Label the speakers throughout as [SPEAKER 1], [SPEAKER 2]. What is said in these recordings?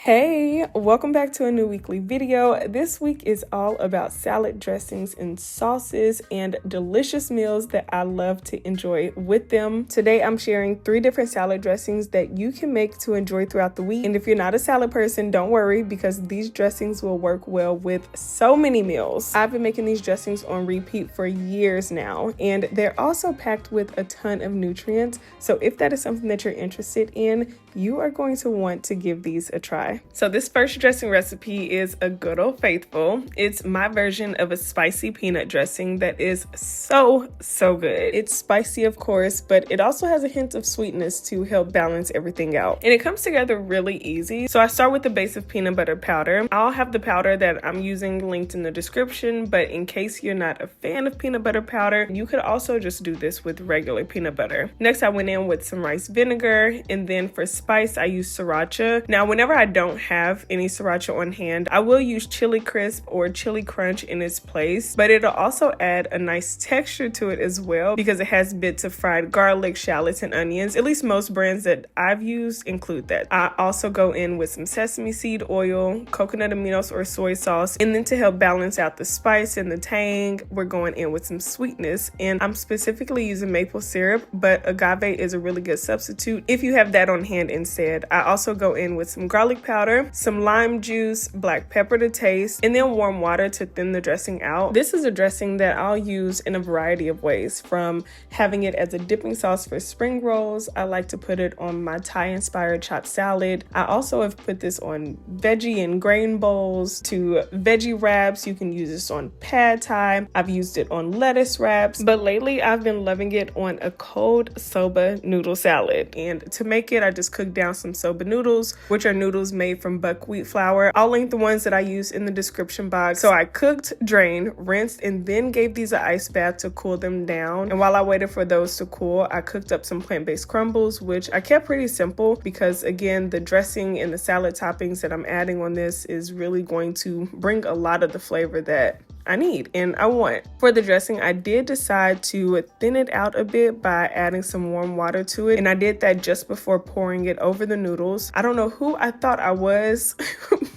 [SPEAKER 1] Hey, welcome back to a new weekly video. This week is all about salad dressings and sauces and delicious meals that I love to enjoy with them. Today I'm sharing 3 different salad dressings that you can make to enjoy throughout the week. And if you're not a salad person, don't worry because these dressings will work well with so many meals. I've been making these dressings on repeat for years now, and they're also packed with a ton of nutrients. So if that is something that you're interested in, you are going to want to give these a try. So this first dressing recipe is a good old faithful. It's my version of a spicy peanut dressing that is so good. It's spicy, of course, but it also has a hint of sweetness to help balance everything out. And it comes together really easy. So I start with the base of peanut butter powder. I'll have the powder that I'm using linked in the description, but in case you're not a fan of peanut butter powder, you could also just do this with regular peanut butter. Next, I went in with some rice vinegar, and then for spice, I use sriracha. Now, whenever I don't have any sriracha on hand, I will use chili crisp or chili crunch in its place, but it'll also add a nice texture to it as well because it has bits of fried garlic, shallots, and onions. At least most brands that I've used include that. I also go in with some sesame seed oil, coconut aminos or soy sauce, and then to help balance out the spice and the tang, we're going in with some sweetness, and I'm specifically using maple syrup, but agave is a really good substitute if you have that on hand instead. I also go in with some garlic powder, some lime juice, black pepper to taste, and then warm water to thin the dressing out. This is a dressing that I'll use in a variety of ways, from having it as a dipping sauce for spring rolls. I like to put it on my Thai-inspired chopped salad. I also have put this on veggie and grain bowls, to veggie wraps. You can use this on pad thai. I've used it on lettuce wraps, but lately I've been loving it on a cold soba noodle salad. And to make it, I just cooked down some soba noodles, which are noodles made from buckwheat flour. I'll link the ones that I use in the description box. So I cooked, drained, rinsed, and then gave these an ice bath to cool them down. And while I waited for those to cool, I cooked up some plant-based crumbles, which I kept pretty simple because, again, the dressing and the salad toppings that I'm adding on this is really going to bring a lot of the flavor that I need and I want. For the dressing, I did decide to thin it out a bit by adding some warm water to it, and I did that just before pouring it over the noodles. I don't know who I thought I was,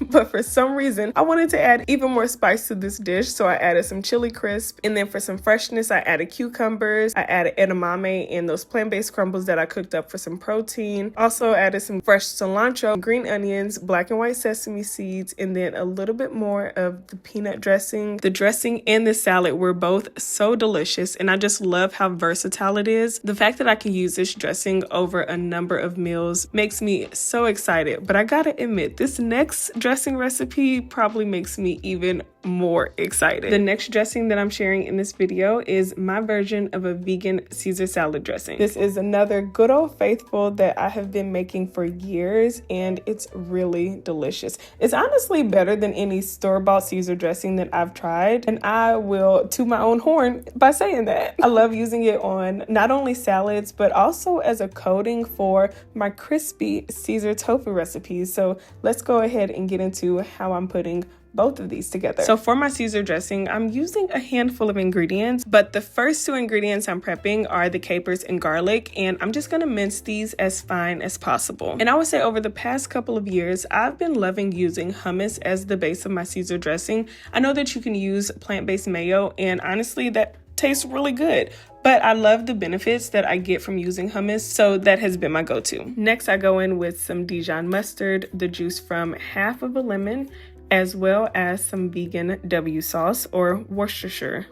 [SPEAKER 1] but for some reason, I wanted to add even more spice to this dish, so I added some chili crisp, and then for some freshness, I added cucumbers, I added edamame and those plant-based crumbles that I cooked up for some protein. Also added some fresh cilantro, green onions, black and white sesame seeds, and then a little bit more of the peanut dressing. The dressing and the salad were both so delicious, and I just love how versatile it is. The fact that I can use this dressing over a number of meals makes me so excited, but I gotta admit, this next dressing recipe probably makes me even more excited. The next dressing that I'm sharing in this video is my version of a vegan Caesar salad dressing. This is another good old faithful that I have been making for years, and it's really delicious. It's honestly better than any store-bought Caesar dressing that I've tried, and I will toot my own horn by saying that. I love using it on not only salads, but also as a coating for my crispy Caesar tofu recipes. So let's go ahead and get into how I'm putting both of these together. So for my Caesar dressing, I'm using a handful of ingredients, but the first 2 ingredients I'm prepping are the capers and garlic, and I'm just gonna mince these as fine as possible. And I would say over the past couple of years, I've been loving using hummus as the base of my Caesar dressing. I know that you can use plant-based mayo, and honestly, that tastes really good. But I love the benefits that I get from using hummus, so that has been my go-to. Next, I go in with some Dijon mustard, the juice from half of a lemon, as well as some vegan W sauce or Worcestershire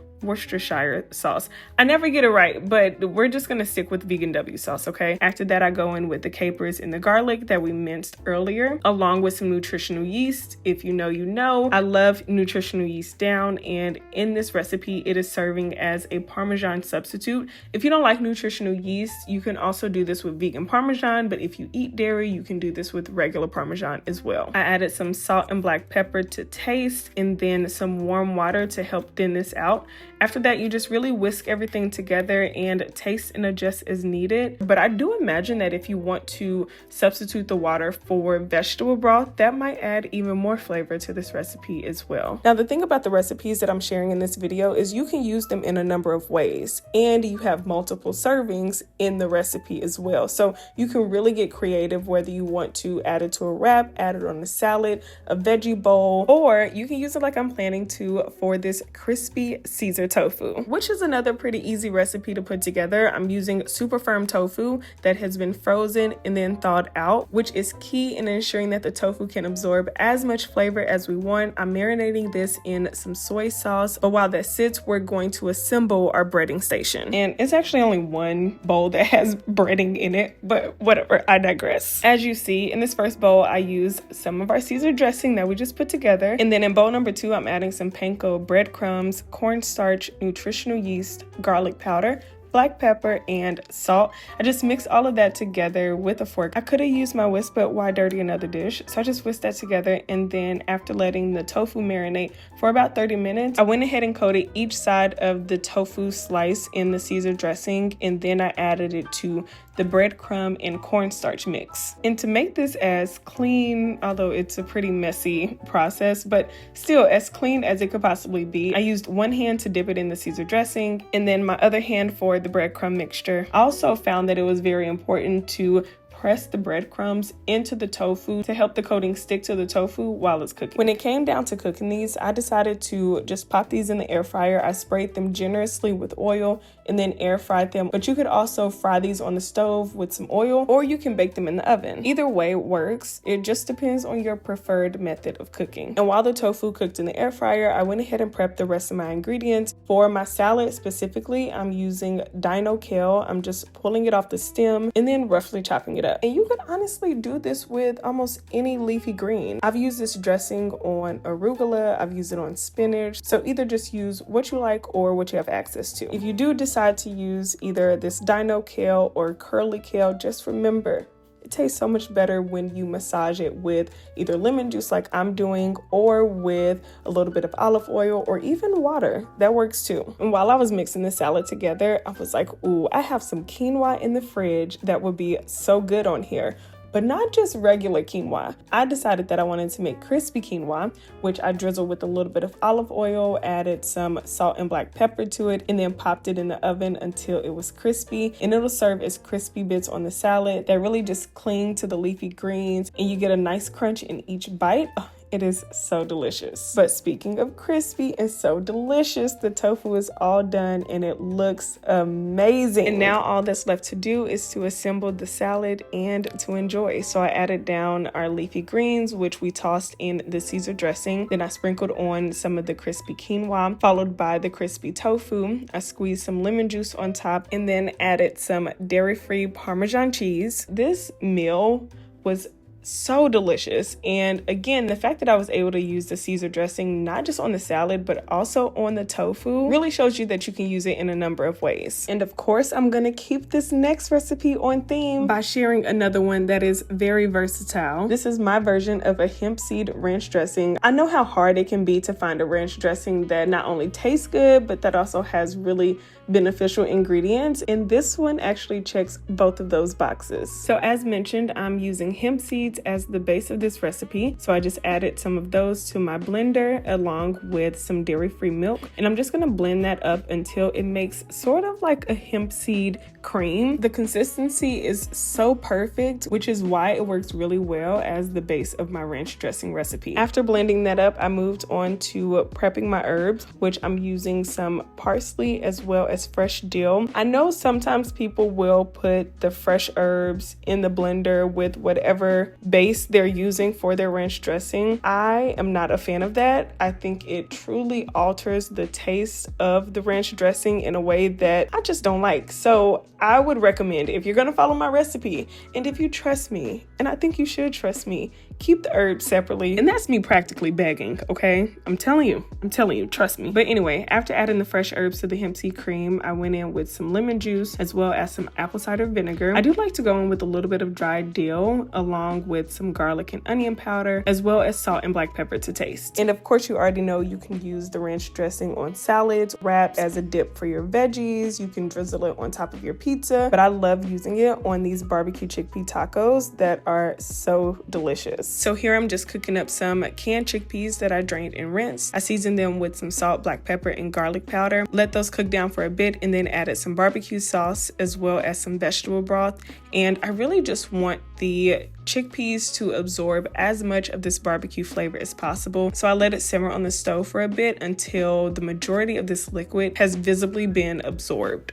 [SPEAKER 1] sauce. I never get it right, but we're just gonna stick with vegan W sauce, okay? After that, I go in with the capers and the garlic that we minced earlier, along with some nutritional yeast. If you know, you know. I love nutritional yeast down, and in this recipe, it is serving as a Parmesan substitute. If you don't like nutritional yeast, you can also do this with vegan Parmesan, but if you eat dairy, you can do this with regular Parmesan as well. I added some salt and black pepper to taste, and then some warm water to help thin this out. After that, you just really whisk everything together and taste and adjust as needed. But I do imagine that if you want to substitute the water for vegetable broth, that might add even more flavor to this recipe as well. Now, the thing about the recipes that I'm sharing in this video is you can use them in a number of ways, and you have multiple servings in the recipe as well. So you can really get creative, whether you want to add it to a wrap, add it on a salad, a veggie bowl, or you can use it like I'm planning to for this crispy Caesar tofu, which is another pretty easy recipe to put together. I'm using super firm tofu that has been frozen and then thawed out, which is key in ensuring that the tofu can absorb as much flavor as we want. I'm marinating this in some soy sauce, but while that sits, we're going to assemble our breading station. And it's actually only one bowl that has breading in it, but whatever, I digress. As you see, in this first bowl, I use some of our Caesar dressing that we just put together. And then in bowl number 2, I'm adding some panko breadcrumbs, cornstarch, nutritional yeast, garlic powder, black pepper, and salt. I just mix all of that together with a fork. I could have used my whisk, but why dirty another dish? So I just whisked that together, and then after letting the tofu marinate for about 30 minutes, I went ahead and coated each side of the tofu slice in the Caesar dressing, and then I added it to the breadcrumb and cornstarch mix. And to make this as clean, although it's a pretty messy process, but still as clean as it could possibly be, I used one hand to dip it in the Caesar dressing and then my other hand for the breadcrumb mixture. I also found that it was very important to press the breadcrumbs into the tofu to help the coating stick to the tofu while it's cooking. When it came down to cooking these, I decided to just pop these in the air fryer. I sprayed them generously with oil and then air fried them, but you could also fry these on the stove with some oil, or you can bake them in the oven. Either way works. It just depends on your preferred method of cooking. And while the tofu cooked in the air fryer, I went ahead and prepped the rest of my ingredients. For my salad specifically, I'm using dino kale. I'm just pulling it off the stem and then roughly chopping it up. And you could honestly do this with almost any leafy green. I've used this dressing on arugula, I've used it on spinach, so either just use what you like or what you have access to. If you do decide to use either this dino kale or curly kale, just remember, it tastes so much better when you massage it with either lemon juice like I'm doing, or with a little bit of olive oil, or even water. That works too. And while I was mixing the salad together, I was like, ooh, I have some quinoa in the fridge that would be so good on here. But not just regular quinoa. I decided that I wanted to make crispy quinoa, which I drizzled with a little bit of olive oil, added some salt and black pepper to it, and then popped it in the oven until it was crispy. And it'll serve as crispy bits on the salad that really just cling to the leafy greens, and you get a nice crunch in each bite. Oh, it is so delicious. But speaking of crispy and so delicious, the tofu is all done and it looks amazing. And now all that's left to do is to assemble the salad and to enjoy. So I added down our leafy greens, which we tossed in the Caesar dressing. Then I sprinkled on some of the crispy quinoa, followed by the crispy tofu. I squeezed some lemon juice on top and then added some dairy-free Parmesan cheese. This meal was so delicious. And again, the fact that I was able to use the Caesar dressing not just on the salad but also on the tofu really shows you that you can use it in a number of ways. And of course, I'm gonna keep this next recipe on theme by sharing another one that is very versatile. This is my version of a hemp seed ranch dressing. I know how hard it can be to find a ranch dressing that not only tastes good but that also has really beneficial ingredients, and this one actually checks both of those boxes. So as mentioned, I'm using hemp seeds as the base of this recipe, so I just added some of those to my blender along with some dairy-free milk, and I'm just gonna blend that up until it makes sort of like a hemp seed cream. The consistency is so perfect, which is why it works really well as the base of my ranch dressing recipe. After blending that up, I moved on to prepping my herbs, which I'm using some parsley as well as fresh dill. I know sometimes people will put the fresh herbs in the blender with whatever base they're using for their ranch dressing. I am not a fan of that. I think it truly alters the taste of the ranch dressing in a way that I just don't like. So I would recommend, if you're gonna follow my recipe, and if you trust me, and I think you should trust me, keep the herbs separately. And that's me practically begging, okay? I'm telling you, trust me. But anyway, after adding the fresh herbs to the hemp seed cream, I went in with some lemon juice as well as some apple cider vinegar. I do like to go in with a little bit of dried dill along with some garlic and onion powder, as well as salt and black pepper to taste. And of course, you already know you can use the ranch dressing on salads, wraps, as a dip for your veggies. You can drizzle it on top of your pizza, but I love using it on these barbecue chickpea tacos that are so delicious. So here I'm just cooking up some canned chickpeas that I drained and rinsed. I seasoned them with some salt, black pepper, and garlic powder. Let those cook down for a bit and then added some barbecue sauce as well as some vegetable broth. And I really just want the chickpeas to absorb as much of this barbecue flavor as possible. So I let it simmer on the stove for a bit until the majority of this liquid has visibly been absorbed.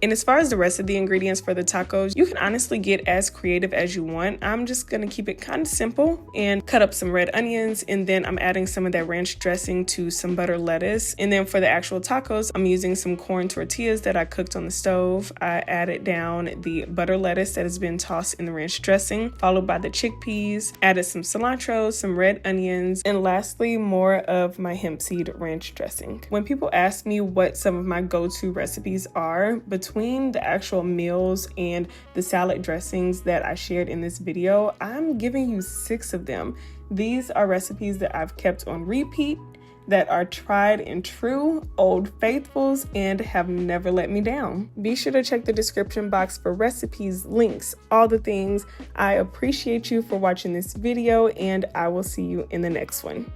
[SPEAKER 1] And as far as the rest of the ingredients for the tacos, you can honestly get as creative as you want. I'm just gonna keep it kind of simple and cut up some red onions, and then I'm adding some of that ranch dressing to some butter lettuce. And then for the actual tacos, I'm using some corn tortillas that I cooked on the stove. I added down the butter lettuce that has been tossed in the ranch dressing, followed by the chickpeas, added some cilantro, some red onions, and lastly, more of my hemp seed ranch dressing. When people ask me what some of my go-to recipes are, between the actual meals and the salad dressings that I shared in this video, I'm giving you 6 of them. These are recipes that I've kept on repeat, that are tried and true, old faithfuls, and have never let me down. Be sure to check the description box for recipes, links, all the things. I appreciate you for watching this video, and I will see you in the next one.